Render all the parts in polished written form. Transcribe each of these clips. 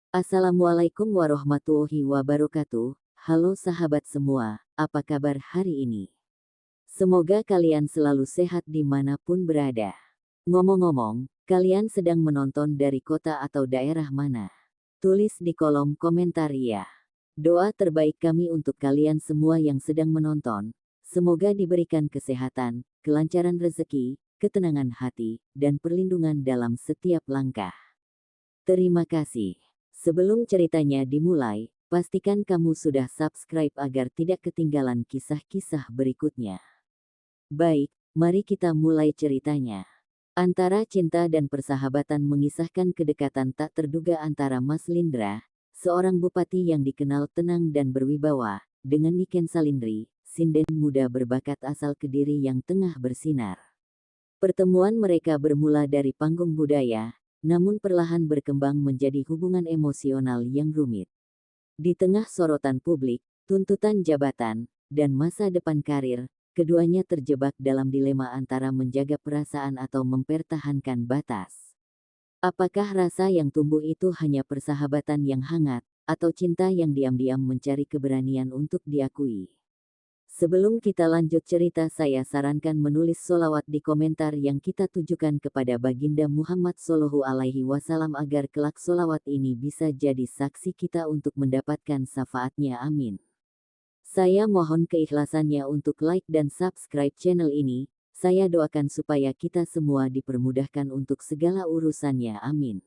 Assalamualaikum warahmatullahi wabarakatuh. Halo sahabat semua, apa kabar hari ini? Semoga kalian selalu sehat dimanapun berada. Ngomong-ngomong, kalian sedang menonton dari kota atau daerah mana? Tulis di kolom komentar ya. Doa terbaik kami untuk kalian semua yang sedang menonton. Semoga diberikan kesehatan, kelancaran rezeki, ketenangan hati, dan perlindungan dalam setiap langkah. Terima kasih. Sebelum ceritanya dimulai, pastikan kamu sudah subscribe agar tidak ketinggalan kisah-kisah berikutnya. Baik, mari kita mulai ceritanya. Antara cinta dan persahabatan mengisahkan kedekatan tak terduga antara Mas Lindra, seorang bupati yang dikenal tenang dan berwibawa, dengan Niken Salindri, sinden muda berbakat asal Kediri yang tengah bersinar. Pertemuan mereka bermula dari panggung budaya, namun perlahan berkembang menjadi hubungan emosional yang rumit. Di tengah sorotan publik, tuntutan jabatan, dan masa depan karir, keduanya terjebak dalam dilema antara menjaga perasaan atau mempertahankan batas. Apakah rasa yang tumbuh itu hanya persahabatan yang hangat, atau cinta yang diam-diam mencari keberanian untuk diakui? Sebelum kita lanjut cerita, saya sarankan menulis sholawat di komentar yang kita tujukan kepada Baginda Muhammad Shallallahu Alaihi Wasallam agar kelak sholawat ini bisa jadi saksi kita untuk mendapatkan syafaatnya. Amin. Saya mohon keikhlasannya untuk like dan subscribe channel ini. Saya doakan supaya kita semua dipermudahkan untuk segala urusannya. Amin.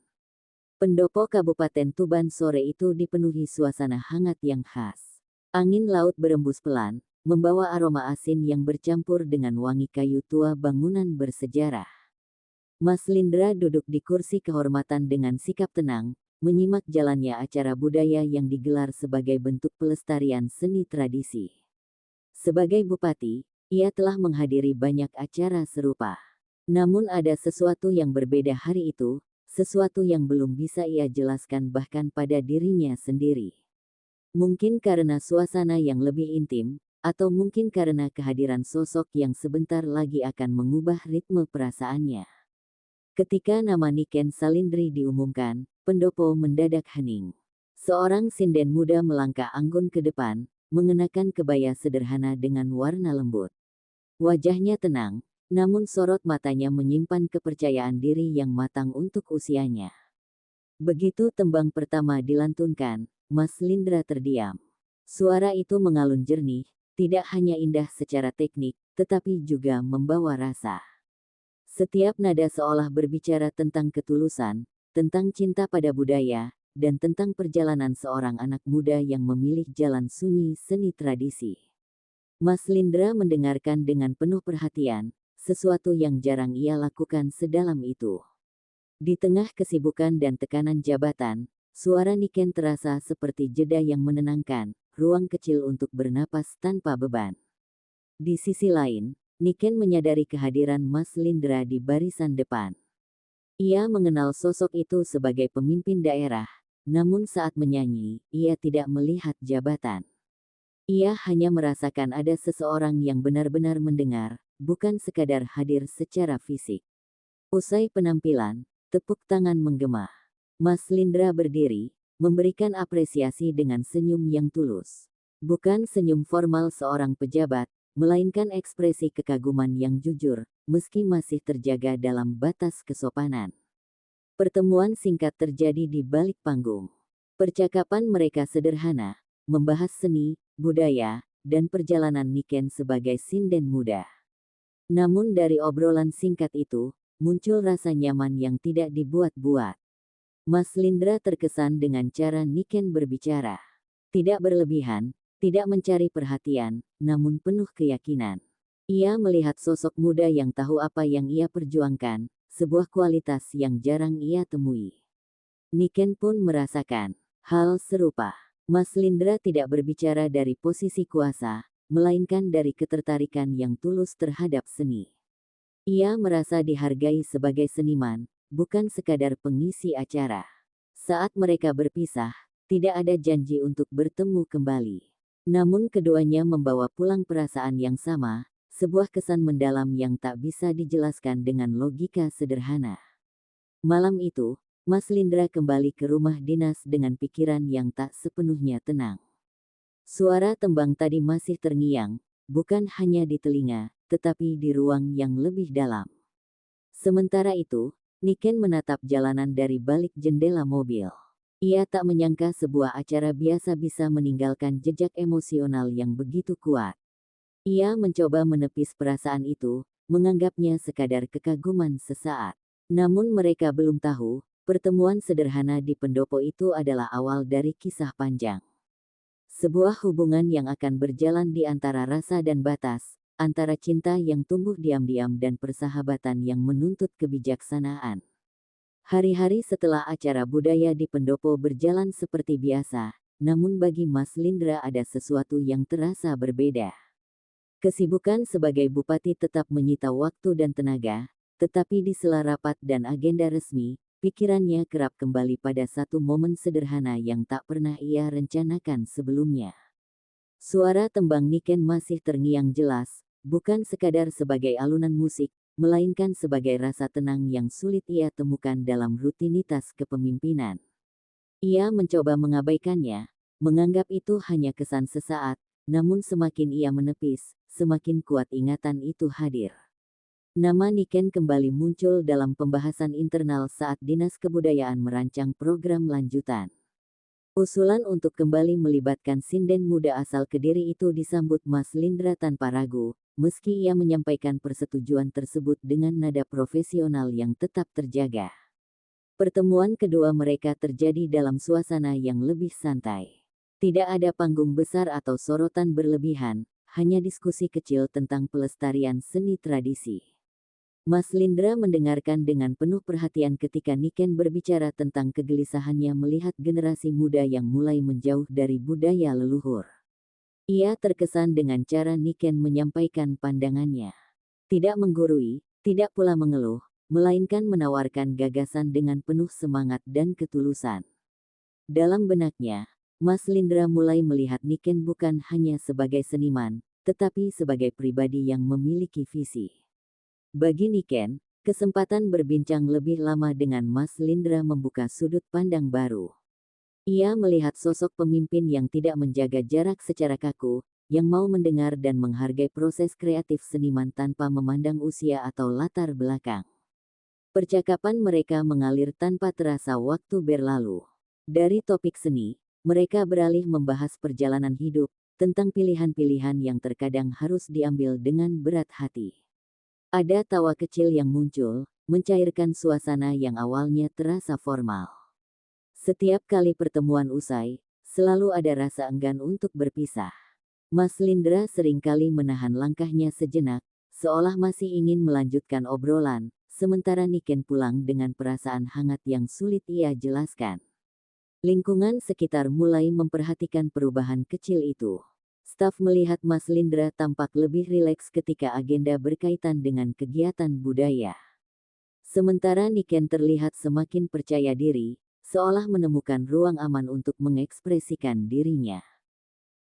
Pendopo Kabupaten Tuban sore itu dipenuhi suasana hangat yang khas. Angin laut berembus pelan, membawa aroma asin yang bercampur dengan wangi kayu tua bangunan bersejarah. Mas Lindra duduk di kursi kehormatan dengan sikap tenang, menyimak jalannya acara budaya yang digelar sebagai bentuk pelestarian seni tradisi. Sebagai bupati, ia telah menghadiri banyak acara serupa. Namun ada sesuatu yang berbeda hari itu, sesuatu yang belum bisa ia jelaskan bahkan pada dirinya sendiri. Mungkin karena suasana yang lebih intim, atau mungkin karena kehadiran sosok yang sebentar lagi akan mengubah ritme perasaannya. Ketika nama Niken Salindri diumumkan, pendopo mendadak hening. Seorang sinden muda melangkah anggun ke depan, mengenakan kebaya sederhana dengan warna lembut. Wajahnya tenang, namun sorot matanya menyimpan kepercayaan diri yang matang untuk usianya. Begitu tembang pertama dilantunkan, Mas Lindra terdiam. Suara itu mengalun jernih, tidak hanya indah secara teknik, tetapi juga membawa rasa. Setiap nada seolah berbicara tentang ketulusan, tentang cinta pada budaya, dan tentang perjalanan seorang anak muda yang memilih jalan sunyi seni tradisi. Mas Lindra mendengarkan dengan penuh perhatian, sesuatu yang jarang ia lakukan sedalam itu. Di tengah kesibukan dan tekanan jabatan, suara Niken terasa seperti jeda yang menenangkan, ruang kecil untuk bernapas tanpa beban. Di sisi lain, Niken menyadari kehadiran Mas Lindra di barisan depan. Ia mengenal sosok itu sebagai pemimpin daerah, namun saat menyanyi, ia tidak melihat jabatan. Ia hanya merasakan ada seseorang yang benar-benar mendengar, bukan sekadar hadir secara fisik. Usai penampilan, tepuk tangan menggema. Mas Lindra berdiri, memberikan apresiasi dengan senyum yang tulus. Bukan senyum formal seorang pejabat, melainkan ekspresi kekaguman yang jujur, meski masih terjaga dalam batas kesopanan. Pertemuan singkat terjadi di balik panggung. Percakapan mereka sederhana, membahas seni, budaya, dan perjalanan Niken sebagai sinden muda. Namun dari obrolan singkat itu, muncul rasa nyaman yang tidak dibuat-buat. Mas Lindra terkesan dengan cara Niken berbicara. Tidak berlebihan, tidak mencari perhatian, namun penuh keyakinan. Ia melihat sosok muda yang tahu apa yang ia perjuangkan, sebuah kualitas yang jarang ia temui. Niken pun merasakan hal serupa. Mas Lindra tidak berbicara dari posisi kuasa, melainkan dari ketertarikan yang tulus terhadap seni. Ia merasa dihargai sebagai seniman, bukan sekadar pengisi acara. Saat mereka berpisah, tidak ada janji untuk bertemu kembali. Namun keduanya membawa pulang perasaan yang sama, sebuah kesan mendalam yang tak bisa dijelaskan dengan logika sederhana. Malam itu, Mas Lindra kembali ke rumah dinas dengan pikiran yang tak sepenuhnya tenang. Suara tembang tadi masih terngiang, bukan hanya di telinga, tetapi di ruang yang lebih dalam. Sementara itu, Niken menatap jalanan dari balik jendela mobil. Ia tak menyangka sebuah acara biasa bisa meninggalkan jejak emosional yang begitu kuat. Ia mencoba menepis perasaan itu, menganggapnya sekadar kekaguman sesaat. Namun mereka belum tahu, pertemuan sederhana di pendopo itu adalah awal dari kisah panjang. Sebuah hubungan yang akan berjalan di antara rasa dan batas, antara cinta yang tumbuh diam-diam dan persahabatan yang menuntut kebijaksanaan. Hari-hari setelah acara budaya di pendopo berjalan seperti biasa, namun bagi Mas Lindra ada sesuatu yang terasa berbeda. Kesibukan sebagai bupati tetap menyita waktu dan tenaga, tetapi di sela rapat dan agenda resmi, pikirannya kerap kembali pada satu momen sederhana yang tak pernah ia rencanakan sebelumnya. Suara tembang Niken masih terngiang jelas, bukan sekadar sebagai alunan musik, melainkan sebagai rasa tenang yang sulit ia temukan dalam rutinitas kepemimpinan. Ia mencoba mengabaikannya, menganggap itu hanya kesan sesaat, namun semakin ia menepis, semakin kuat ingatan itu hadir. Nama Niken kembali muncul dalam pembahasan internal saat Dinas Kebudayaan merancang program lanjutan. Usulan untuk kembali melibatkan sinden muda asal Kediri itu disambut Mas Lindra tanpa ragu, meski ia menyampaikan persetujuan tersebut dengan nada profesional yang tetap terjaga. Pertemuan kedua mereka terjadi dalam suasana yang lebih santai. Tidak ada panggung besar atau sorotan berlebihan, hanya diskusi kecil tentang pelestarian seni tradisi. Mas Lindra mendengarkan dengan penuh perhatian ketika Niken berbicara tentang kegelisahannya melihat generasi muda yang mulai menjauh dari budaya leluhur. Ia terkesan dengan cara Niken menyampaikan pandangannya. Tidak menggurui, tidak pula mengeluh, melainkan menawarkan gagasan dengan penuh semangat dan ketulusan. Dalam benaknya, Mas Lindra mulai melihat Niken bukan hanya sebagai seniman, tetapi sebagai pribadi yang memiliki visi. Bagi Niken, kesempatan berbincang lebih lama dengan Mas Lindra membuka sudut pandang baru. Ia melihat sosok pemimpin yang tidak menjaga jarak secara kaku, yang mau mendengar dan menghargai proses kreatif seniman tanpa memandang usia atau latar belakang. Percakapan mereka mengalir tanpa terasa waktu berlalu. Dari topik seni, mereka beralih membahas perjalanan hidup, tentang pilihan-pilihan yang terkadang harus diambil dengan berat hati. Ada tawa kecil yang muncul, mencairkan suasana yang awalnya terasa formal. Setiap kali pertemuan usai, selalu ada rasa enggan untuk berpisah. Mas Lindra seringkali menahan langkahnya sejenak, seolah masih ingin melanjutkan obrolan, sementara Niken pulang dengan perasaan hangat yang sulit ia jelaskan. Lingkungan sekitar mulai memperhatikan perubahan kecil itu. Staf melihat Mas Lindra tampak lebih rileks ketika agenda berkaitan dengan kegiatan budaya. Sementara Niken terlihat semakin percaya diri, seolah menemukan ruang aman untuk mengekspresikan dirinya.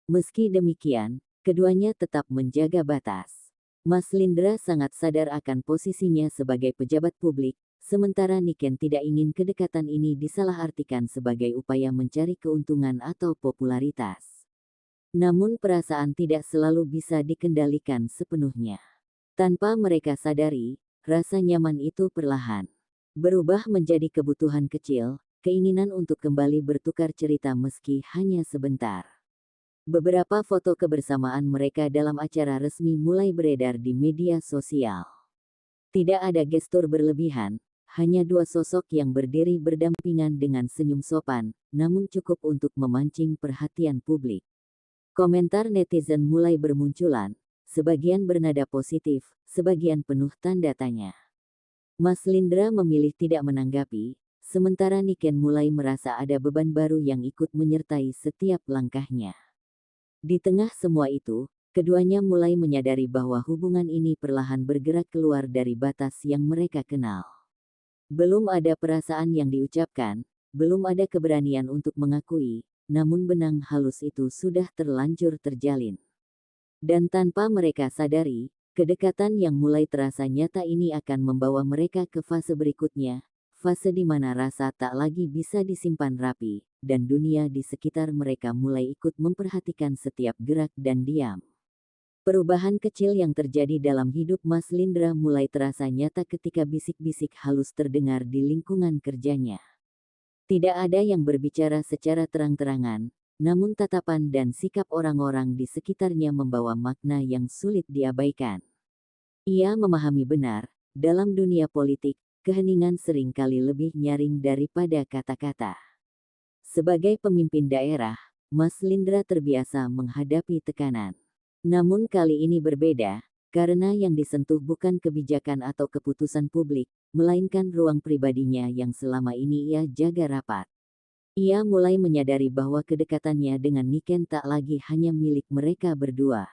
Meski demikian, keduanya tetap menjaga batas. Mas Lindra sangat sadar akan posisinya sebagai pejabat publik, sementara Niken tidak ingin kedekatan ini disalahartikan sebagai upaya mencari keuntungan atau popularitas. Namun perasaan tidak selalu bisa dikendalikan sepenuhnya. Tanpa mereka sadari, rasa nyaman itu perlahan berubah menjadi kebutuhan kecil, keinginan untuk kembali bertukar cerita meski hanya sebentar. Beberapa foto kebersamaan mereka dalam acara resmi mulai beredar di media sosial. Tidak ada gestur berlebihan, hanya dua sosok yang berdiri berdampingan dengan senyum sopan, namun cukup untuk memancing perhatian publik. Komentar netizen mulai bermunculan, sebagian bernada positif, sebagian penuh tanda tanya. Mas Lindra memilih tidak menanggapi, sementara Niken mulai merasa ada beban baru yang ikut menyertai setiap langkahnya. Di tengah semua itu, keduanya mulai menyadari bahwa hubungan ini perlahan bergerak keluar dari batas yang mereka kenal. Belum ada perasaan yang diucapkan, belum ada keberanian untuk mengakui, namun benang halus itu sudah terlanjur terjalin. Dan tanpa mereka sadari, kedekatan yang mulai terasa nyata ini akan membawa mereka ke fase berikutnya, fase di mana rasa tak lagi bisa disimpan rapi, dan dunia di sekitar mereka mulai ikut memperhatikan setiap gerak dan diam. Perubahan kecil yang terjadi dalam hidup Mas Lindra mulai terasa nyata ketika bisik-bisik halus terdengar di lingkungan kerjanya. Tidak ada yang berbicara secara terang-terangan, namun tatapan dan sikap orang-orang di sekitarnya membawa makna yang sulit diabaikan. Ia memahami benar, dalam dunia politik, keheningan seringkali lebih nyaring daripada kata-kata. Sebagai pemimpin daerah, Mas Lindra terbiasa menghadapi tekanan. Namun kali ini berbeda, karena yang disentuh bukan kebijakan atau keputusan publik, melainkan ruang pribadinya yang selama ini ia jaga rapat. Ia mulai menyadari bahwa kedekatannya dengan Niken tak lagi hanya milik mereka berdua.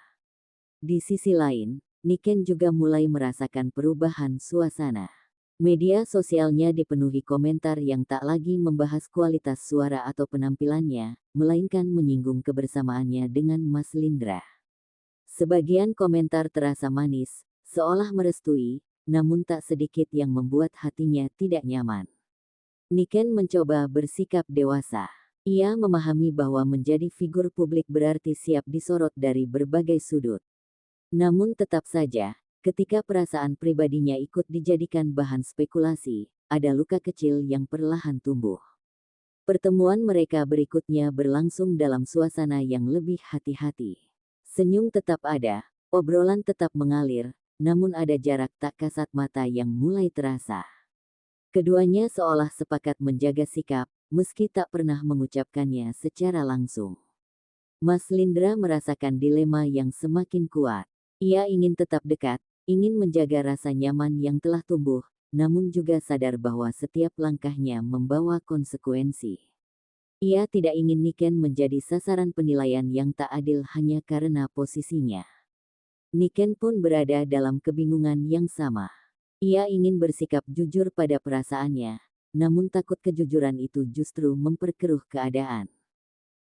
Di sisi lain, Niken juga mulai merasakan perubahan suasana. Media sosialnya dipenuhi komentar yang tak lagi membahas kualitas suara atau penampilannya, melainkan menyinggung kebersamaannya dengan Mas Lindra. Sebagian komentar terasa manis, seolah merestui, namun tak sedikit yang membuat hatinya tidak nyaman. Niken mencoba bersikap dewasa. Ia memahami bahwa menjadi figur publik berarti siap disorot dari berbagai sudut. Namun tetap saja, ketika perasaan pribadinya ikut dijadikan bahan spekulasi, ada luka kecil yang perlahan tumbuh. Pertemuan mereka berikutnya berlangsung dalam suasana yang lebih hati-hati. Senyum tetap ada, obrolan tetap mengalir, namun ada jarak tak kasat mata yang mulai terasa. Keduanya seolah sepakat menjaga sikap, meski tak pernah mengucapkannya secara langsung. Mas Lindra merasakan dilema yang semakin kuat. Ia ingin tetap dekat, ingin menjaga rasa nyaman yang telah tumbuh, namun juga sadar bahwa setiap langkahnya membawa konsekuensi. Ia tidak ingin Niken menjadi sasaran penilaian yang tak adil hanya karena posisinya. Niken pun berada dalam kebingungan yang sama. Ia ingin bersikap jujur pada perasaannya, namun takut kejujuran itu justru memperkeruh keadaan.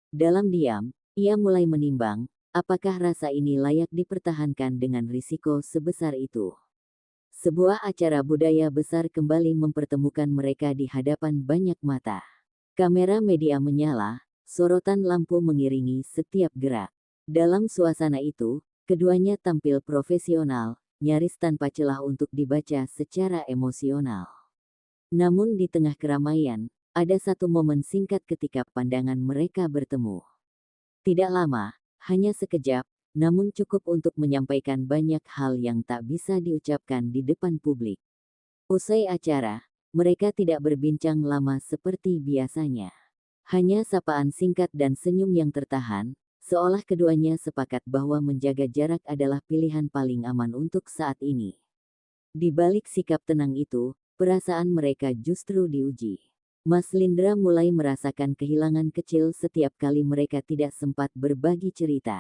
Dalam diam, ia mulai menimbang, apakah rasa ini layak dipertahankan dengan risiko sebesar itu. Sebuah acara budaya besar kembali mempertemukan mereka di hadapan banyak mata. Kamera media menyala, sorotan lampu mengiringi setiap gerak. Dalam suasana itu, keduanya tampil profesional, nyaris tanpa celah untuk dibaca secara emosional. Namun di tengah keramaian, ada satu momen singkat ketika pandangan mereka bertemu. Tidak lama, hanya sekejap, namun cukup untuk menyampaikan banyak hal yang tak bisa diucapkan di depan publik. Usai acara, mereka tidak berbincang lama seperti biasanya. Hanya sapaan singkat dan senyum yang tertahan, seolah keduanya sepakat bahwa menjaga jarak adalah pilihan paling aman untuk saat ini. Di balik sikap tenang itu, perasaan mereka justru diuji. Mas Lindra mulai merasakan kehilangan kecil setiap kali mereka tidak sempat berbagi cerita.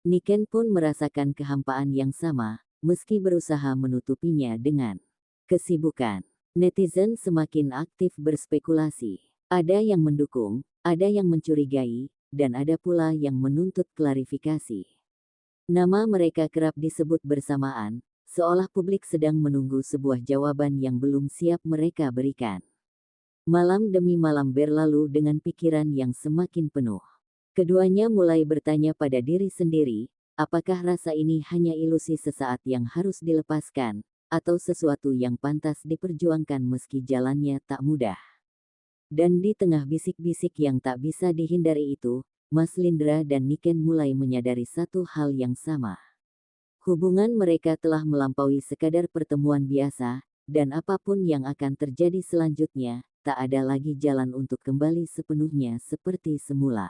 Niken pun merasakan kehampaan yang sama, meski berusaha menutupinya dengan kesibukan. Netizen semakin aktif berspekulasi. Ada yang mendukung, ada yang mencurigai, dan ada pula yang menuntut klarifikasi. Nama mereka kerap disebut bersamaan, seolah publik sedang menunggu sebuah jawaban yang belum siap mereka berikan. Malam demi malam berlalu dengan pikiran yang semakin penuh. Keduanya mulai bertanya pada diri sendiri, apakah rasa ini hanya ilusi sesaat yang harus dilepaskan, atau sesuatu yang pantas diperjuangkan meski jalannya tak mudah. Dan di tengah bisik-bisik yang tak bisa dihindari itu, Mas Lindra dan Niken mulai menyadari satu hal yang sama. Hubungan mereka telah melampaui sekadar pertemuan biasa, dan apapun yang akan terjadi selanjutnya, tak ada lagi jalan untuk kembali sepenuhnya seperti semula.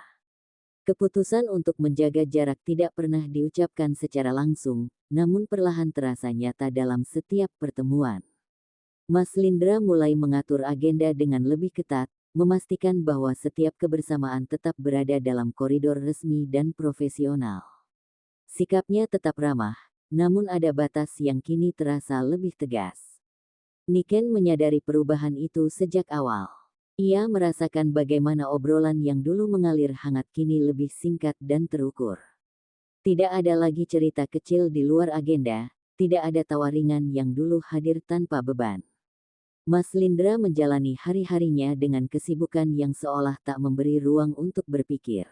Keputusan untuk menjaga jarak tidak pernah diucapkan secara langsung, namun perlahan terasa nyata dalam setiap pertemuan. Mas Lindra mulai mengatur agenda dengan lebih ketat, memastikan bahwa setiap kebersamaan tetap berada dalam koridor resmi dan profesional. Sikapnya tetap ramah, namun ada batas yang kini terasa lebih tegas. Niken menyadari perubahan itu sejak awal. Ia merasakan bagaimana obrolan yang dulu mengalir hangat kini lebih singkat dan terukur. Tidak ada lagi cerita kecil di luar agenda, tidak ada tawa ringan yang dulu hadir tanpa beban. Mas Lindra menjalani hari-harinya dengan kesibukan yang seolah tak memberi ruang untuk berpikir.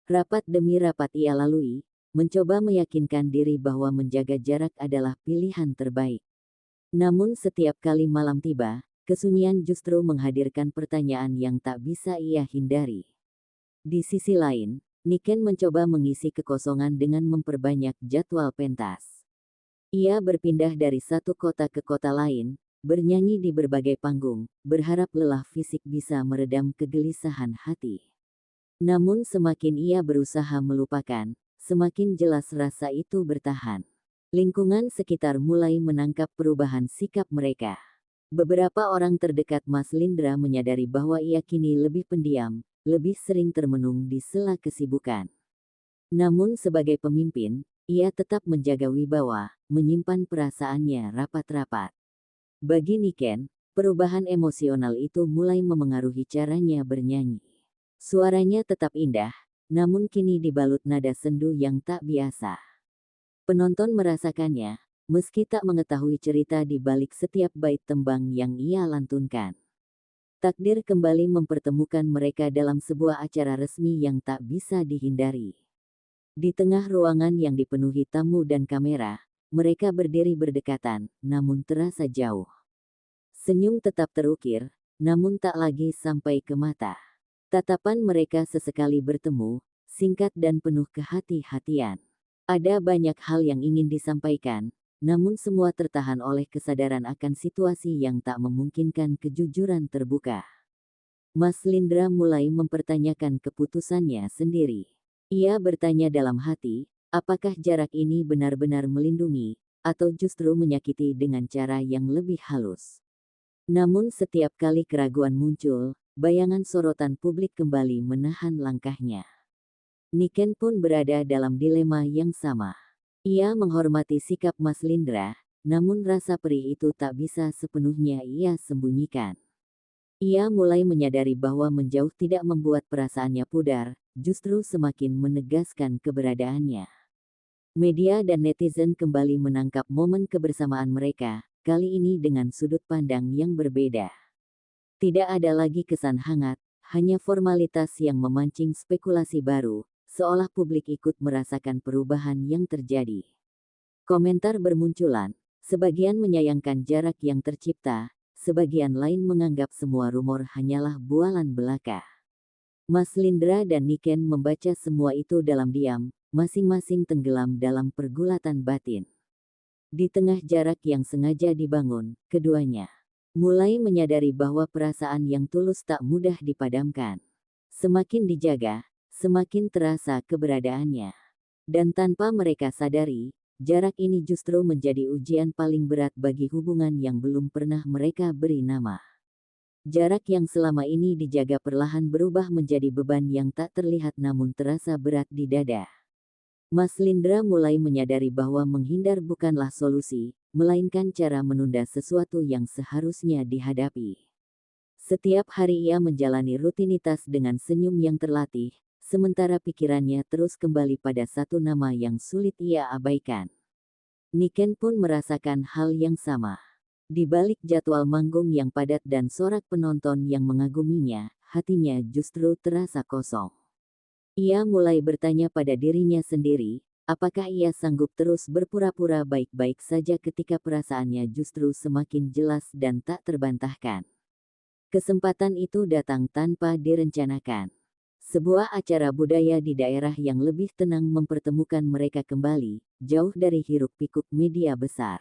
Rapat demi rapat ia lalui, mencoba meyakinkan diri bahwa menjaga jarak adalah pilihan terbaik. Namun setiap kali malam tiba, kesunyian justru menghadirkan pertanyaan yang tak bisa ia hindari. Di sisi lain, Niken mencoba mengisi kekosongan dengan memperbanyak jadwal pentas. Ia berpindah dari satu kota ke kota lain, bernyanyi di berbagai panggung, berharap lelah fisik bisa meredam kegelisahan hati. Namun semakin ia berusaha melupakan, semakin jelas rasa itu bertahan. Lingkungan sekitar mulai menangkap perubahan sikap mereka. Beberapa orang terdekat Mas Lindra menyadari bahwa ia kini lebih pendiam, lebih sering termenung di sela kesibukan. Namun sebagai pemimpin, ia tetap menjaga wibawa, menyimpan perasaannya rapat-rapat. Bagi Niken, perubahan emosional itu mulai memengaruhi caranya bernyanyi. Suaranya tetap indah, namun kini dibalut nada sendu yang tak biasa. Penonton merasakannya, meski tak mengetahui cerita di balik setiap bait tembang yang ia lantunkan. Takdir kembali mempertemukan mereka dalam sebuah acara resmi yang tak bisa dihindari. Di tengah ruangan yang dipenuhi tamu dan kamera, mereka berdiri berdekatan, namun terasa jauh. Senyum tetap terukir, namun tak lagi sampai ke mata. Tatapan mereka sesekali bertemu, singkat dan penuh kehati-hatian. Ada banyak hal yang ingin disampaikan, namun semua tertahan oleh kesadaran akan situasi yang tak memungkinkan kejujuran terbuka. Mas Lindra mulai mempertanyakan keputusannya sendiri. Ia bertanya dalam hati, apakah jarak ini benar-benar melindungi, atau justru menyakiti dengan cara yang lebih halus. Namun setiap kali keraguan muncul, bayangan sorotan publik kembali menahan langkahnya. Niken pun berada dalam dilema yang sama. Ia menghormati sikap Mas Lindra, namun rasa perih itu tak bisa sepenuhnya ia sembunyikan. Ia mulai menyadari bahwa menjauh tidak membuat perasaannya pudar, justru semakin menegaskan keberadaannya. Media dan netizen kembali menangkap momen kebersamaan mereka, kali ini dengan sudut pandang yang berbeda. Tidak ada lagi kesan hangat, hanya formalitas yang memancing spekulasi baru, seolah publik ikut merasakan perubahan yang terjadi. Komentar bermunculan, sebagian menyayangkan jarak yang tercipta, sebagian lain menganggap semua rumor hanyalah bualan belaka. Mas Lindra dan Niken membaca semua itu dalam diam, masing-masing tenggelam dalam pergulatan batin. Di tengah jarak yang sengaja dibangun, keduanya mulai menyadari bahwa perasaan yang tulus tak mudah dipadamkan. Semakin dijaga, semakin terasa keberadaannya. Dan tanpa mereka sadari, jarak ini justru menjadi ujian paling berat bagi hubungan yang belum pernah mereka beri nama. Jarak yang selama ini dijaga perlahan berubah menjadi beban yang tak terlihat namun terasa berat di dada. Mas Lindra mulai menyadari bahwa menghindar bukanlah solusi, melainkan cara menunda sesuatu yang seharusnya dihadapi. Setiap hari ia menjalani rutinitas dengan senyum yang terlatih, sementara pikirannya terus kembali pada satu nama yang sulit ia abaikan. Niken pun merasakan hal yang sama. Di balik jadwal manggung yang padat dan sorak penonton yang mengaguminya, hatinya justru terasa kosong. Ia mulai bertanya pada dirinya sendiri, apakah ia sanggup terus berpura-pura baik-baik saja ketika perasaannya justru semakin jelas dan tak terbantahkan. Kesempatan itu datang tanpa direncanakan. Sebuah acara budaya di daerah yang lebih tenang mempertemukan mereka kembali, jauh dari hiruk-pikuk media besar.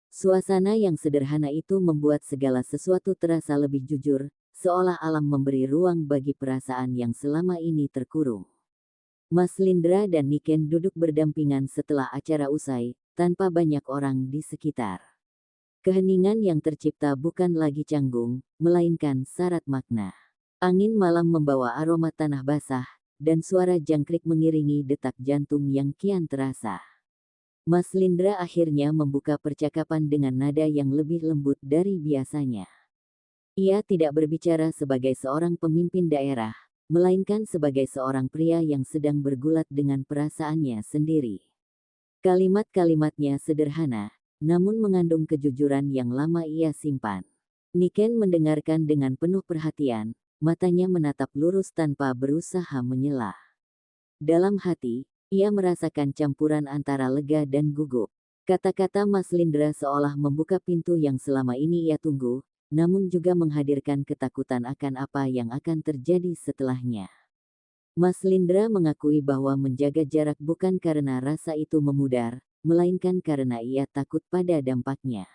Suasana yang sederhana itu membuat segala sesuatu terasa lebih jujur, seolah alam memberi ruang bagi perasaan yang selama ini terkurung. Mas Lindra dan Niken duduk berdampingan setelah acara usai, tanpa banyak orang di sekitar. Keheningan yang tercipta bukan lagi canggung, melainkan syarat makna. Angin malam membawa aroma tanah basah, dan suara jangkrik mengiringi detak jantung yang kian terasa. Mas Lindra akhirnya membuka percakapan dengan nada yang lebih lembut dari biasanya. Ia tidak berbicara sebagai seorang pemimpin daerah, melainkan sebagai seorang pria yang sedang bergulat dengan perasaannya sendiri. Kalimat-kalimatnya sederhana, namun mengandung kejujuran yang lama ia simpan. Niken mendengarkan dengan penuh perhatian, matanya menatap lurus tanpa berusaha menyela. Dalam hati, ia merasakan campuran antara lega dan gugup. Kata-kata Mas Lindra seolah membuka pintu yang selama ini ia tunggu, namun juga menghadirkan ketakutan akan apa yang akan terjadi setelahnya. Mas Lindra mengakui bahwa menjaga jarak bukan karena rasa itu memudar, melainkan karena ia takut pada dampaknya.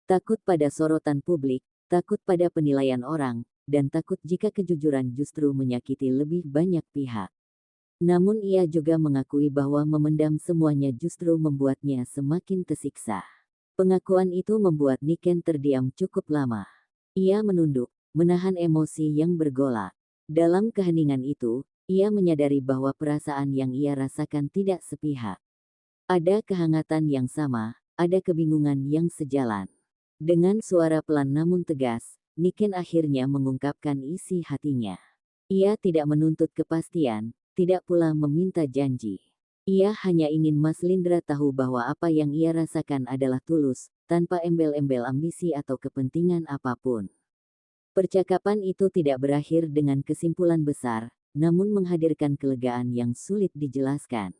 Takut pada sorotan publik, takut pada penilaian orang, dan takut jika kejujuran justru menyakiti lebih banyak pihak. Namun ia juga mengakui bahwa memendam semuanya justru membuatnya semakin tersiksa. Pengakuan itu membuat Niken terdiam cukup lama. Ia menunduk, menahan emosi yang bergolak. Dalam keheningan itu, ia menyadari bahwa perasaan yang ia rasakan tidak sepihak. Ada kehangatan yang sama, ada kebingungan yang sejalan. Dengan suara pelan namun tegas, Niken akhirnya mengungkapkan isi hatinya. Ia tidak menuntut kepastian, tidak pula meminta janji. Ia hanya ingin Mas Lindra tahu bahwa apa yang ia rasakan adalah tulus, tanpa embel-embel ambisi atau kepentingan apapun. Percakapan itu tidak berakhir dengan kesimpulan besar, namun menghadirkan kelegaan yang sulit dijelaskan.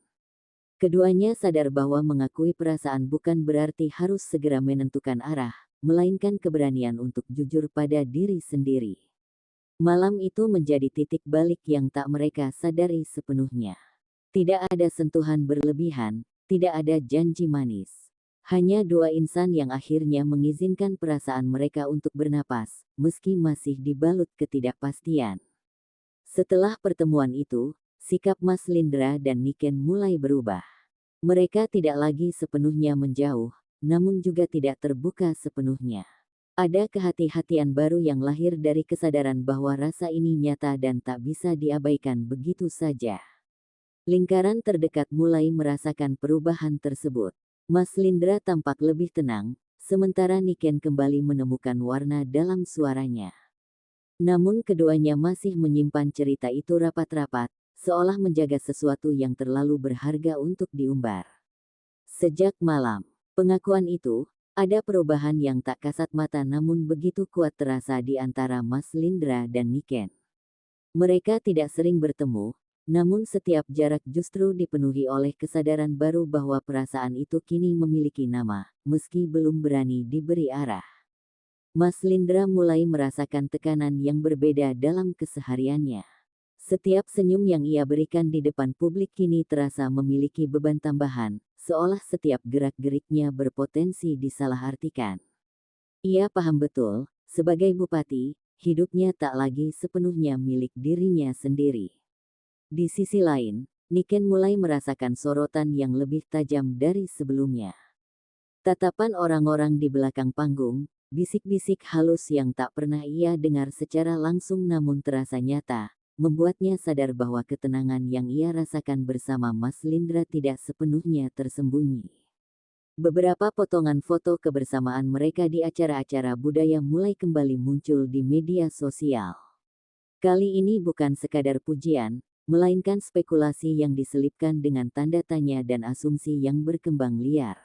Keduanya sadar bahwa mengakui perasaan bukan berarti harus segera menentukan arah, melainkan keberanian untuk jujur pada diri sendiri. Malam itu menjadi titik balik yang tak mereka sadari sepenuhnya. Tidak ada sentuhan berlebihan, tidak ada janji manis. Hanya dua insan yang akhirnya mengizinkan perasaan mereka untuk bernapas, meski masih dibalut ketidakpastian. Setelah pertemuan itu, sikap Mas Lindra dan Niken mulai berubah. Mereka tidak lagi sepenuhnya menjauh, namun juga tidak terbuka sepenuhnya. Ada kehati-hatian baru yang lahir dari kesadaran bahwa rasa ini nyata dan tak bisa diabaikan begitu saja. Lingkaran terdekat mulai merasakan perubahan tersebut. Mas Lindra tampak lebih tenang, sementara Niken kembali menemukan warna dalam suaranya. Namun keduanya masih menyimpan cerita itu rapat-rapat, seolah menjaga sesuatu yang terlalu berharga untuk diumbar. Sejak malam pengakuan itu, ada perubahan yang tak kasat mata namun begitu kuat terasa di antara Mas Lindra dan Niken. Mereka tidak sering bertemu, namun setiap jarak justru dipenuhi oleh kesadaran baru bahwa perasaan itu kini memiliki nama, meski belum berani diberi arah. Mas Lindra mulai merasakan tekanan yang berbeda dalam kesehariannya. Setiap senyum yang ia berikan di depan publik kini terasa memiliki beban tambahan, seolah setiap gerak-geriknya berpotensi disalahartikan. Ia paham betul, sebagai bupati, hidupnya tak lagi sepenuhnya milik dirinya sendiri. Di sisi lain, Niken mulai merasakan sorotan yang lebih tajam dari sebelumnya. Tatapan orang-orang di belakang panggung, bisik-bisik halus yang tak pernah ia dengar secara langsung namun terasa nyata, membuatnya sadar bahwa ketenangan yang ia rasakan bersama Mas Lindra tidak sepenuhnya tersembunyi. Beberapa potongan foto kebersamaan mereka di acara-acara budaya mulai kembali muncul di media sosial. Kali ini bukan sekadar pujian, melainkan spekulasi yang diselipkan dengan tanda tanya dan asumsi yang berkembang liar.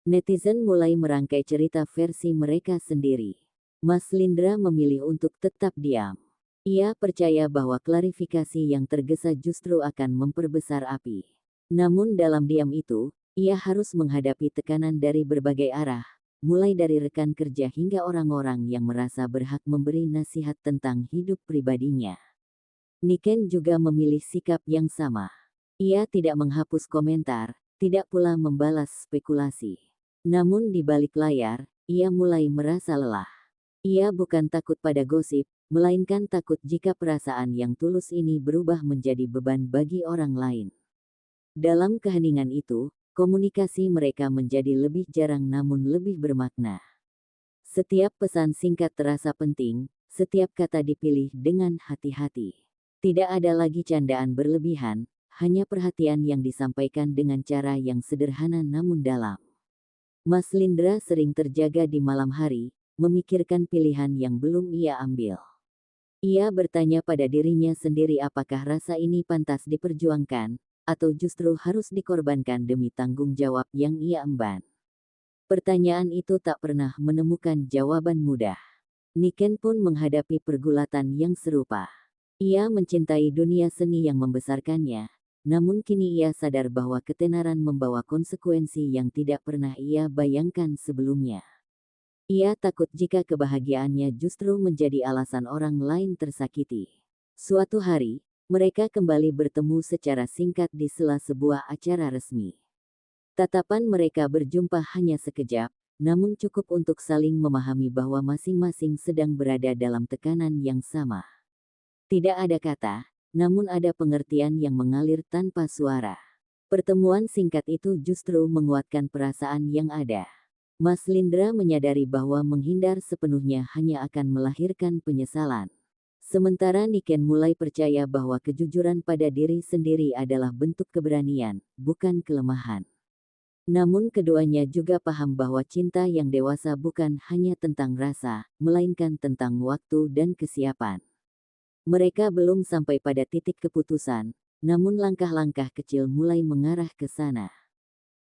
Netizen mulai merangkai cerita versi mereka sendiri. Mas Lindra memilih untuk tetap diam. Ia percaya bahwa klarifikasi yang tergesa justru akan memperbesar api. Namun dalam diam itu, ia harus menghadapi tekanan dari berbagai arah, mulai dari rekan kerja hingga orang-orang yang merasa berhak memberi nasihat tentang hidup pribadinya. Niken juga memilih sikap yang sama. Ia tidak menghapus komentar, tidak pula membalas spekulasi. Namun di balik layar, ia mulai merasa lelah. Ia bukan takut pada gosip, melainkan takut jika perasaan yang tulus ini berubah menjadi beban bagi orang lain. Dalam keheningan itu, komunikasi mereka menjadi lebih jarang namun lebih bermakna. Setiap pesan singkat terasa penting, setiap kata dipilih dengan hati-hati. Tidak ada lagi candaan berlebihan, hanya perhatian yang disampaikan dengan cara yang sederhana namun dalam. Mas Lindra sering terjaga di malam hari, memikirkan pilihan yang belum ia ambil. Ia bertanya pada dirinya sendiri apakah rasa ini pantas diperjuangkan, atau justru harus dikorbankan demi tanggung jawab yang ia emban. Pertanyaan itu tak pernah menemukan jawaban mudah. Niken pun menghadapi pergulatan yang serupa. Ia mencintai dunia seni yang membesarkannya, namun kini ia sadar bahwa ketenaran membawa konsekuensi yang tidak pernah ia bayangkan sebelumnya. Ia takut jika kebahagiaannya justru menjadi alasan orang lain tersakiti. Suatu hari, mereka kembali bertemu secara singkat di sela sebuah acara resmi. Tatapan mereka berjumpa hanya sekejap, namun cukup untuk saling memahami bahwa masing-masing sedang berada dalam tekanan yang sama. Tidak ada kata, namun ada pengertian yang mengalir tanpa suara. Pertemuan singkat itu justru menguatkan perasaan yang ada. Mas Lindra menyadari bahwa menghindar sepenuhnya hanya akan melahirkan penyesalan. Sementara Niken mulai percaya bahwa kejujuran pada diri sendiri adalah bentuk keberanian, bukan kelemahan. Namun keduanya juga paham bahwa cinta yang dewasa bukan hanya tentang rasa, melainkan tentang waktu dan kesiapan. Mereka belum sampai pada titik keputusan, namun langkah-langkah kecil mulai mengarah ke sana.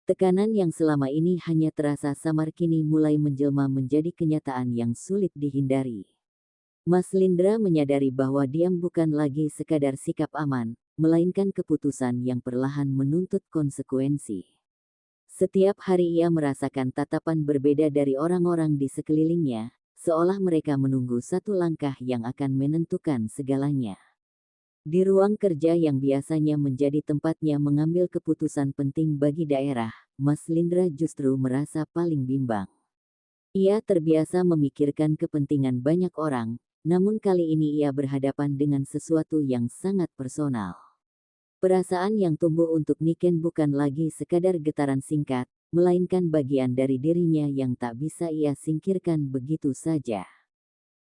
Tekanan yang selama ini hanya terasa samar kini mulai menjelma menjadi kenyataan yang sulit dihindari. Mas Lindra menyadari bahwa diam bukan lagi sekadar sikap aman, melainkan keputusan yang perlahan menuntut konsekuensi. Setiap hari ia merasakan tatapan berbeda dari orang-orang di sekelilingnya, seolah mereka menunggu satu langkah yang akan menentukan segalanya. Di ruang kerja yang biasanya menjadi tempatnya mengambil keputusan penting bagi daerah, Mas Lindra justru merasa paling bimbang. Ia terbiasa memikirkan kepentingan banyak orang, namun kali ini ia berhadapan dengan sesuatu yang sangat personal. Perasaan yang tumbuh untuk Niken bukan lagi sekadar getaran singkat, melainkan bagian dari dirinya yang tak bisa ia singkirkan begitu saja.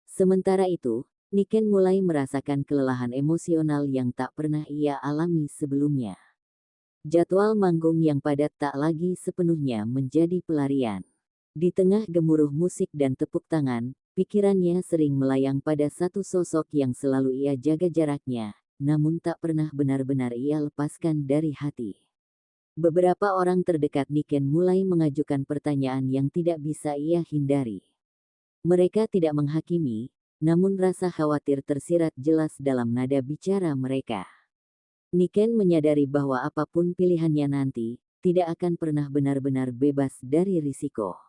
Sementara itu, Niken mulai merasakan kelelahan emosional yang tak pernah ia alami sebelumnya. Jadwal manggung yang padat tak lagi sepenuhnya menjadi pelarian. Di tengah gemuruh musik dan tepuk tangan, pikirannya sering melayang pada satu sosok yang selalu ia jaga jaraknya, namun tak pernah benar-benar ia lepaskan dari hati. Beberapa orang terdekat Niken mulai mengajukan pertanyaan yang tidak bisa ia hindari. Mereka tidak menghakimi, namun rasa khawatir tersirat jelas dalam nada bicara mereka. Niken menyadari bahwa apapun pilihannya nanti, tidak akan pernah benar-benar bebas dari risiko.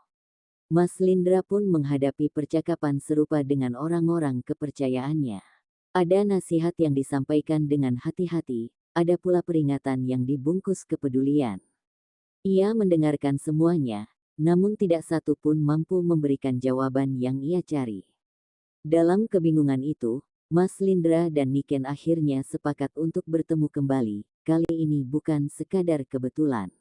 Mas Lindra pun menghadapi percakapan serupa dengan orang-orang kepercayaannya. Ada nasihat yang disampaikan dengan hati-hati, ada pula peringatan yang dibungkus kepedulian. Ia mendengarkan semuanya, namun tidak satu pun mampu memberikan jawaban yang ia cari. Dalam kebingungan itu, Mas Lindra dan Niken akhirnya sepakat untuk bertemu kembali, kali ini bukan sekadar kebetulan.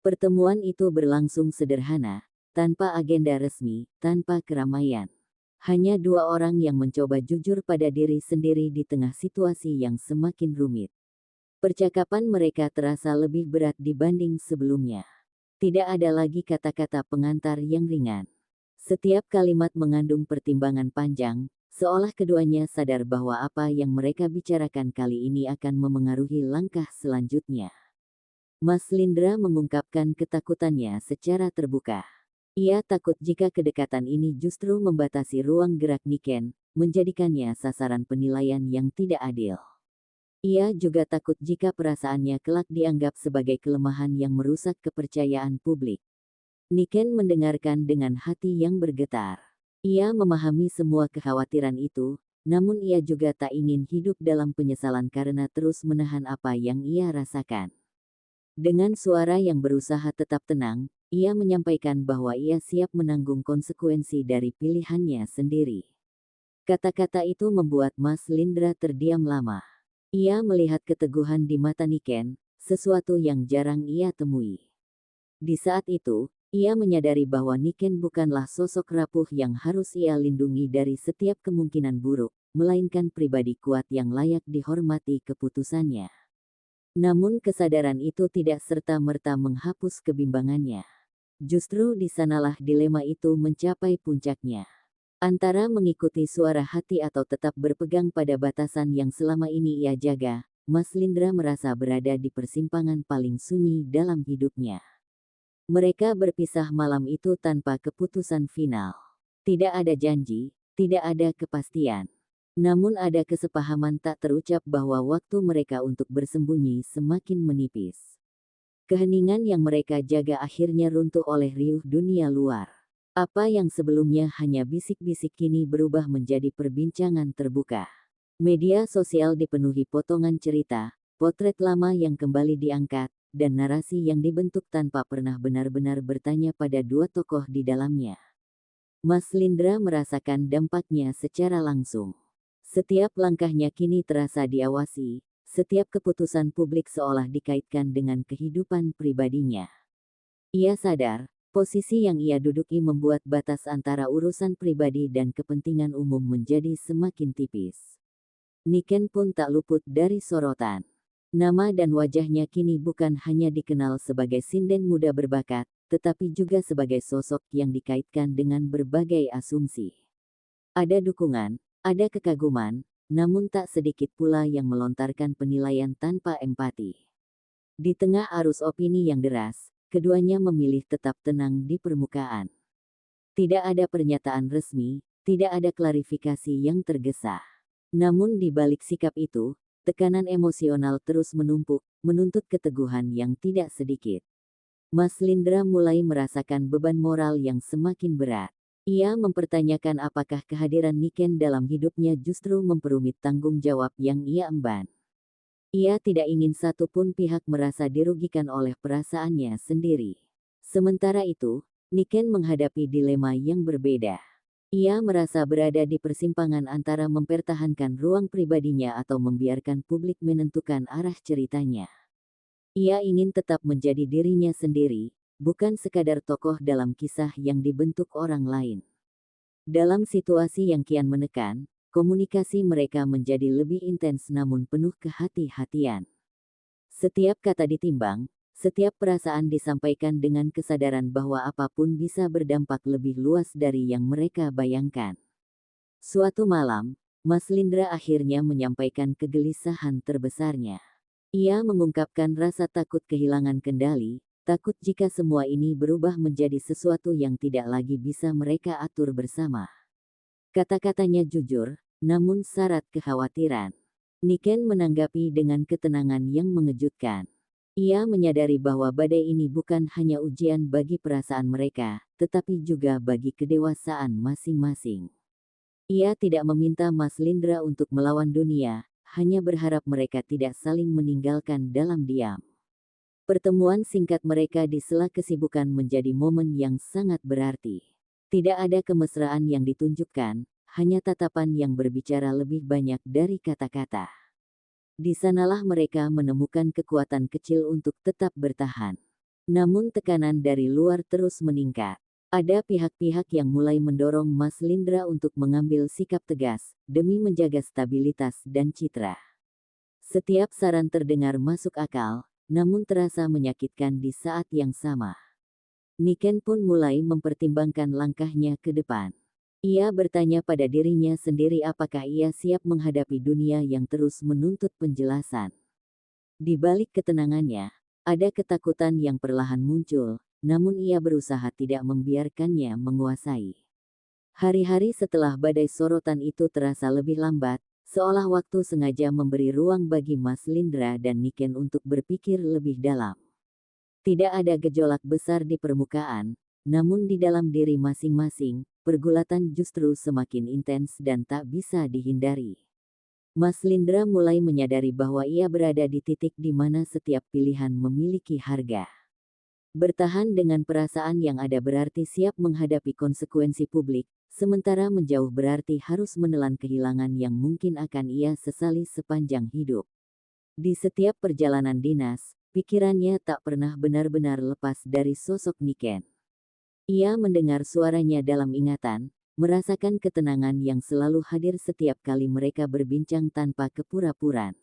Pertemuan itu berlangsung sederhana, tanpa agenda resmi, tanpa keramaian. Hanya dua orang yang mencoba jujur pada diri sendiri di tengah situasi yang semakin rumit. Percakapan mereka terasa lebih berat dibanding sebelumnya. Tidak ada lagi kata-kata pengantar yang ringan. Setiap kalimat mengandung pertimbangan panjang, seolah keduanya sadar bahwa apa yang mereka bicarakan kali ini akan memengaruhi langkah selanjutnya. Mas Lindra mengungkapkan ketakutannya secara terbuka. Ia takut jika kedekatan ini justru membatasi ruang gerak Niken, menjadikannya sasaran penilaian yang tidak adil. Ia juga takut jika perasaannya kelak dianggap sebagai kelemahan yang merusak kepercayaan publik. Niken mendengarkan dengan hati yang bergetar. Ia memahami semua kekhawatiran itu, namun ia juga tak ingin hidup dalam penyesalan karena terus menahan apa yang ia rasakan. Dengan suara yang berusaha tetap tenang, ia menyampaikan bahwa ia siap menanggung konsekuensi dari pilihannya sendiri. Kata-kata itu membuat Mas Lindra terdiam lama. Ia melihat keteguhan di mata Niken, sesuatu yang jarang ia temui. Di saat itu, ia menyadari bahwa Niken bukanlah sosok rapuh yang harus ia lindungi dari setiap kemungkinan buruk, melainkan pribadi kuat yang layak dihormati keputusannya. Namun kesadaran itu tidak serta-merta menghapus kebimbangannya. Justru di sanalah dilema itu mencapai puncaknya. Antara mengikuti suara hati atau tetap berpegang pada batasan yang selama ini ia jaga, Mas Lindra merasa berada di persimpangan paling sunyi dalam hidupnya. Mereka berpisah malam itu tanpa keputusan final. Tidak ada janji, Tidak ada kepastian. Namun ada kesepahaman tak terucap bahwa waktu mereka untuk bersembunyi semakin menipis. Keheningan yang mereka jaga akhirnya runtuh oleh riuh dunia luar. Apa yang sebelumnya hanya bisik-bisik kini berubah menjadi perbincangan terbuka. Media sosial dipenuhi potongan cerita, potret lama yang kembali diangkat, dan narasi yang dibentuk tanpa pernah benar-benar bertanya pada dua tokoh di dalamnya. Mas Lindra merasakan dampaknya secara langsung. Setiap langkahnya kini terasa diawasi, setiap keputusan publik seolah dikaitkan dengan kehidupan pribadinya. Ia sadar, posisi yang ia duduki membuat batas antara urusan pribadi dan kepentingan umum menjadi semakin tipis. Niken pun tak luput dari sorotan. Nama dan wajahnya kini bukan hanya dikenal sebagai sinden muda berbakat, tetapi juga sebagai sosok yang dikaitkan dengan berbagai asumsi. Ada dukungan, ada kekaguman, namun tak sedikit pula yang melontarkan penilaian tanpa empati. Di tengah arus opini yang deras, keduanya memilih tetap tenang di permukaan. Tidak ada pernyataan resmi, tidak ada klarifikasi yang tergesa. Namun di balik sikap itu, tekanan emosional terus menumpuk, menuntut keteguhan yang tidak sedikit. Mas Lindra mulai merasakan beban moral yang semakin berat. Ia mempertanyakan apakah kehadiran Niken dalam hidupnya justru memperumit tanggung jawab yang ia emban. Ia tidak ingin satupun pihak merasa dirugikan oleh perasaannya sendiri. Sementara itu, Niken menghadapi dilema yang berbeda. Ia merasa berada di persimpangan antara mempertahankan ruang pribadinya atau membiarkan publik menentukan arah ceritanya. Ia ingin tetap menjadi dirinya sendiri, bukan sekadar tokoh dalam kisah yang dibentuk orang lain. Dalam situasi yang kian menekan, komunikasi mereka menjadi lebih intens namun penuh kehati-hatian. Setiap kata ditimbang, setiap perasaan disampaikan dengan kesadaran bahwa apapun bisa berdampak lebih luas dari yang mereka bayangkan. Suatu malam, Mas Lindra akhirnya menyampaikan kegelisahan terbesarnya. Ia mengungkapkan rasa takut kehilangan kendali, takut jika semua ini berubah menjadi sesuatu yang tidak lagi bisa mereka atur bersama. Kata-katanya jujur, namun syarat kekhawatiran. Niken menanggapi dengan ketenangan yang mengejutkan. Ia menyadari bahwa badai ini bukan hanya ujian bagi perasaan mereka, tetapi juga bagi kedewasaan masing-masing. Ia tidak meminta Mas Lindra untuk melawan dunia, hanya berharap mereka tidak saling meninggalkan dalam diam. Pertemuan singkat mereka di sela kesibukan menjadi momen yang sangat berarti. Tidak ada kemesraan yang ditunjukkan, hanya tatapan yang berbicara lebih banyak dari kata-kata. Di sanalah mereka menemukan kekuatan kecil untuk tetap bertahan. Namun tekanan dari luar terus meningkat. Ada pihak-pihak yang mulai mendorong Mas Lindra untuk mengambil sikap tegas, demi menjaga stabilitas dan citra. Setiap saran terdengar masuk akal, namun terasa menyakitkan di saat yang sama. Niken pun mulai mempertimbangkan langkahnya ke depan. Ia bertanya pada dirinya sendiri apakah ia siap menghadapi dunia yang terus menuntut penjelasan. Di balik ketenangannya, ada ketakutan yang perlahan muncul, namun ia berusaha tidak membiarkannya menguasai. Hari-hari setelah badai sorotan itu terasa lebih lambat, seolah waktu sengaja memberi ruang bagi Mas Lindra dan Niken untuk berpikir lebih dalam. Tidak ada gejolak besar di permukaan, namun di dalam diri masing-masing, pergulatan justru semakin intens dan tak bisa dihindari. Mas Lindra mulai menyadari bahwa ia berada di titik di mana setiap pilihan memiliki harga. Bertahan dengan perasaan yang ada berarti siap menghadapi konsekuensi publik, sementara menjauh berarti harus menelan kehilangan yang mungkin akan ia sesali sepanjang hidup. Di setiap perjalanan dinas, pikirannya tak pernah benar-benar lepas dari sosok Niken. Ia mendengar suaranya dalam ingatan, merasakan ketenangan yang selalu hadir setiap kali mereka berbincang tanpa kepura-puraan.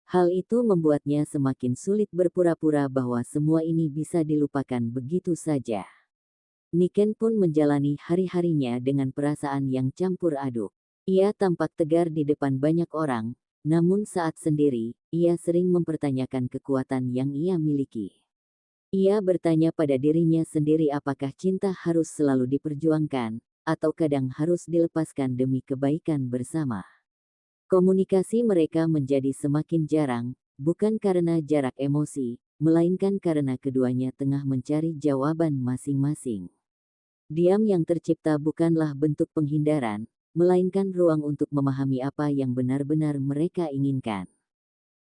Hal itu membuatnya semakin sulit berpura-pura bahwa semua ini bisa dilupakan begitu saja. Niken pun menjalani hari-harinya dengan perasaan yang campur aduk. Ia tampak tegar di depan banyak orang, namun saat sendiri, ia sering mempertanyakan kekuatan yang ia miliki. Ia bertanya pada dirinya sendiri apakah cinta harus selalu diperjuangkan, atau kadang harus dilepaskan demi kebaikan bersama. Komunikasi mereka menjadi semakin jarang, bukan karena jarak emosi, melainkan karena keduanya tengah mencari jawaban masing-masing. Diam yang tercipta bukanlah bentuk penghindaran, melainkan ruang untuk memahami apa yang benar-benar mereka inginkan.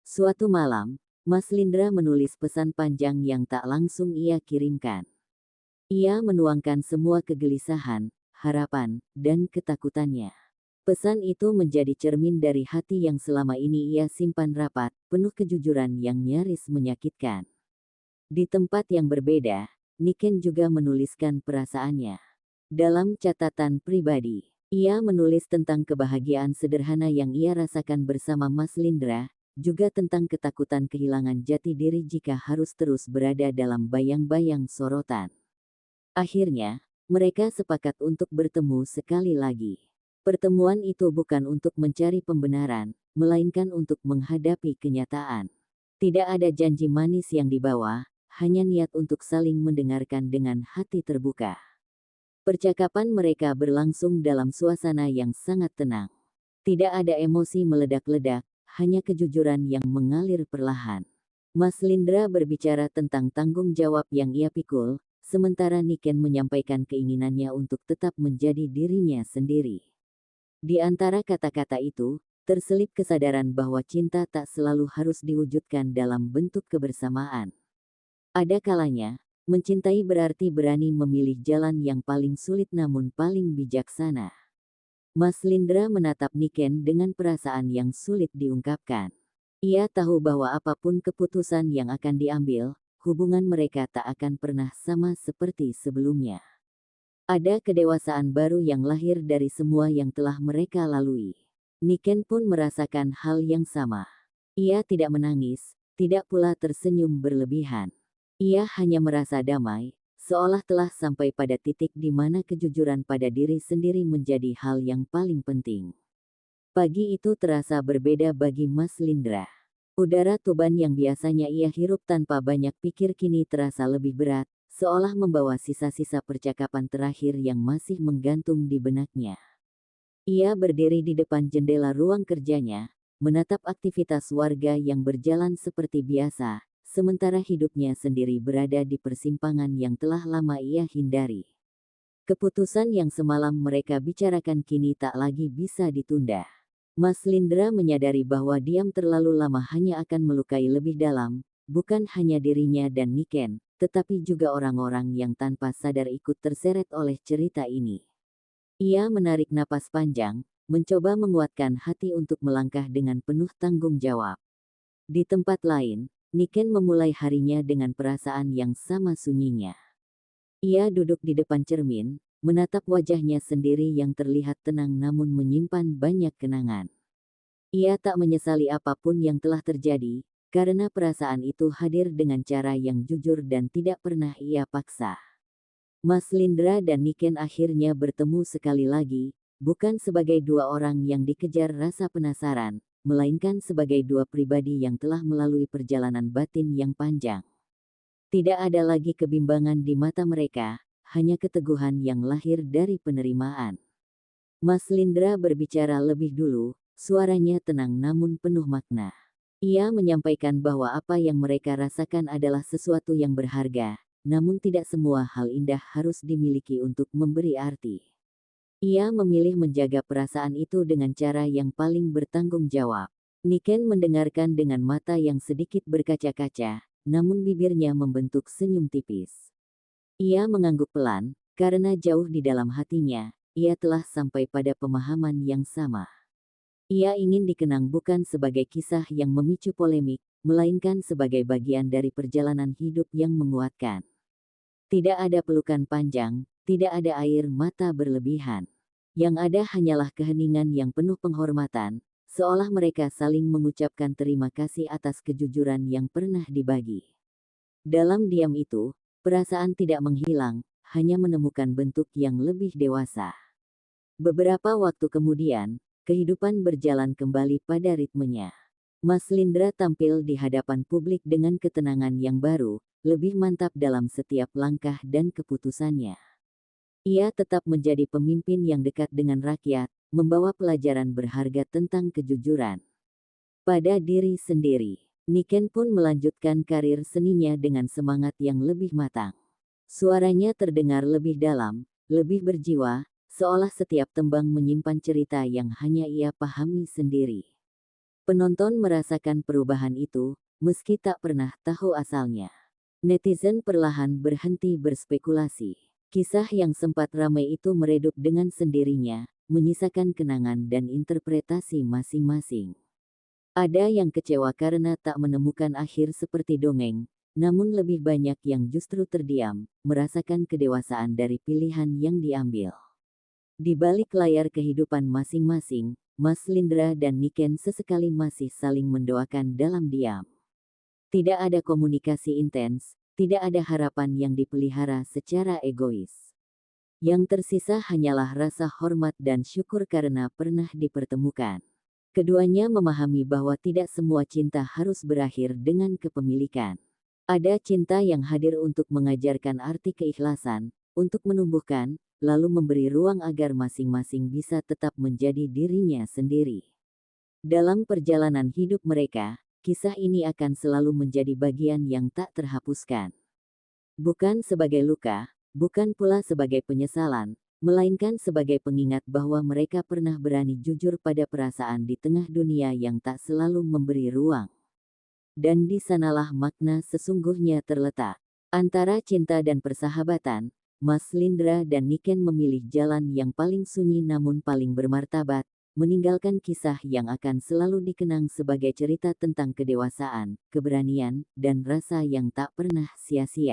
Suatu malam, Mas Lindra menulis pesan panjang yang tak langsung ia kirimkan. Ia menuangkan semua kegelisahan, harapan, dan ketakutannya. Pesan itu menjadi cermin dari hati yang selama ini ia simpan rapat, penuh kejujuran yang nyaris menyakitkan. Di tempat yang berbeda, Niken juga menuliskan perasaannya. Dalam catatan pribadi, ia menulis tentang kebahagiaan sederhana yang ia rasakan bersama Mas Lindra, juga tentang ketakutan kehilangan jati diri jika harus terus berada dalam bayang-bayang sorotan. Akhirnya, mereka sepakat untuk bertemu sekali lagi. Pertemuan itu bukan untuk mencari pembenaran, melainkan untuk menghadapi kenyataan. Tidak ada janji manis yang dibawa, hanya niat untuk saling mendengarkan dengan hati terbuka. Percakapan mereka berlangsung dalam suasana yang sangat tenang. Tidak ada emosi meledak-ledak, hanya kejujuran yang mengalir perlahan. Mas Lindra berbicara tentang tanggung jawab yang ia pikul, sementara Niken menyampaikan keinginannya untuk tetap menjadi dirinya sendiri. Di antara kata-kata itu, terselip kesadaran bahwa cinta tak selalu harus diwujudkan dalam bentuk kebersamaan. Ada kalanya, mencintai berarti berani memilih jalan yang paling sulit namun paling bijaksana. Mas Lindra menatap Niken dengan perasaan yang sulit diungkapkan. Ia tahu bahwa apapun keputusan yang akan diambil, hubungan mereka tak akan pernah sama seperti sebelumnya. Ada kedewasaan baru yang lahir dari semua yang telah mereka lalui. Niken pun merasakan hal yang sama. Ia tidak menangis, tidak pula tersenyum berlebihan. Ia hanya merasa damai, seolah telah sampai pada titik di mana kejujuran pada diri sendiri menjadi hal yang paling penting. Pagi itu terasa berbeda bagi Mas Lindra. Udara Tuban yang biasanya ia hirup tanpa banyak pikir kini terasa lebih berat, seolah membawa sisa-sisa percakapan terakhir yang masih menggantung di benaknya. Ia berdiri di depan jendela ruang kerjanya, menatap aktivitas warga yang berjalan seperti biasa, sementara hidupnya sendiri berada di persimpangan yang telah lama ia hindari. Keputusan yang semalam mereka bicarakan kini tak lagi bisa ditunda. Mas Lindra menyadari bahwa diam terlalu lama hanya akan melukai lebih dalam, bukan hanya dirinya dan Niken, tetapi juga orang-orang yang tanpa sadar ikut terseret oleh cerita ini. Ia menarik napas panjang, mencoba menguatkan hati untuk melangkah dengan penuh tanggung jawab. Di tempat lain, Niken memulai harinya dengan perasaan yang sama sunyinya. Ia duduk di depan cermin, menatap wajahnya sendiri yang terlihat tenang namun menyimpan banyak kenangan. Ia tak menyesali apapun yang telah terjadi, karena perasaan itu hadir dengan cara yang jujur dan tidak pernah ia paksa. Mas Lindra dan Niken akhirnya bertemu sekali lagi, bukan sebagai dua orang yang dikejar rasa penasaran, melainkan sebagai dua pribadi yang telah melalui perjalanan batin yang panjang. Tidak ada lagi kebimbangan di mata mereka, hanya keteguhan yang lahir dari penerimaan. Mas Lindra berbicara lebih dulu, suaranya tenang namun penuh makna. Ia menyampaikan bahwa apa yang mereka rasakan adalah sesuatu yang berharga, namun tidak semua hal indah harus dimiliki untuk memberi arti. Ia memilih menjaga perasaan itu dengan cara yang paling bertanggung jawab. Niken mendengarkan dengan mata yang sedikit berkaca-kaca, namun bibirnya membentuk senyum tipis. Ia mengangguk pelan, karena jauh di dalam hatinya, ia telah sampai pada pemahaman yang sama. Ia ingin dikenang bukan sebagai kisah yang memicu polemik, melainkan sebagai bagian dari perjalanan hidup yang menguatkan. Tidak ada pelukan panjang, tidak ada air mata berlebihan. Yang ada hanyalah keheningan yang penuh penghormatan, seolah mereka saling mengucapkan terima kasih atas kejujuran yang pernah dibagi. Dalam diam itu, perasaan tidak menghilang, hanya menemukan bentuk yang lebih dewasa. Beberapa waktu kemudian, kehidupan berjalan kembali pada ritmenya. Mas Lindra tampil di hadapan publik dengan ketenangan yang baru, lebih mantap dalam setiap langkah dan keputusannya. Ia tetap menjadi pemimpin yang dekat dengan rakyat, membawa pelajaran berharga tentang kejujuran pada diri sendiri. Niken pun melanjutkan karir seninya dengan semangat yang lebih matang. Suaranya terdengar lebih dalam, lebih berjiwa, seolah setiap tembang menyimpan cerita yang hanya ia pahami sendiri. Penonton merasakan perubahan itu, meski tak pernah tahu asalnya. Netizen perlahan berhenti berspekulasi. Kisah yang sempat ramai itu meredup dengan sendirinya, menyisakan kenangan dan interpretasi masing-masing. Ada yang kecewa karena tak menemukan akhir seperti dongeng, namun lebih banyak yang justru terdiam, merasakan kedewasaan dari pilihan yang diambil. Di balik layar kehidupan masing-masing, Mas Lindra dan Niken sesekali masih saling mendoakan dalam diam. Tidak ada komunikasi intens, tidak ada harapan yang dipelihara secara egois. Yang tersisa hanyalah rasa hormat dan syukur karena pernah dipertemukan. Keduanya memahami bahwa tidak semua cinta harus berakhir dengan kepemilikan. Ada cinta yang hadir untuk mengajarkan arti keikhlasan, untuk menumbuhkan, lalu memberi ruang agar masing-masing bisa tetap menjadi dirinya sendiri. Dalam perjalanan hidup mereka, kisah ini akan selalu menjadi bagian yang tak terhapuskan. Bukan sebagai luka, bukan pula sebagai penyesalan, melainkan sebagai pengingat bahwa mereka pernah berani jujur pada perasaan di tengah dunia yang tak selalu memberi ruang. Dan di sanalah makna sesungguhnya terletak. Antara cinta dan persahabatan, Mas Lindra dan Niken memilih jalan yang paling sunyi namun paling bermartabat, meninggalkan kisah yang akan selalu dikenang sebagai cerita tentang kedewasaan, keberanian, dan rasa yang tak pernah sia-sia.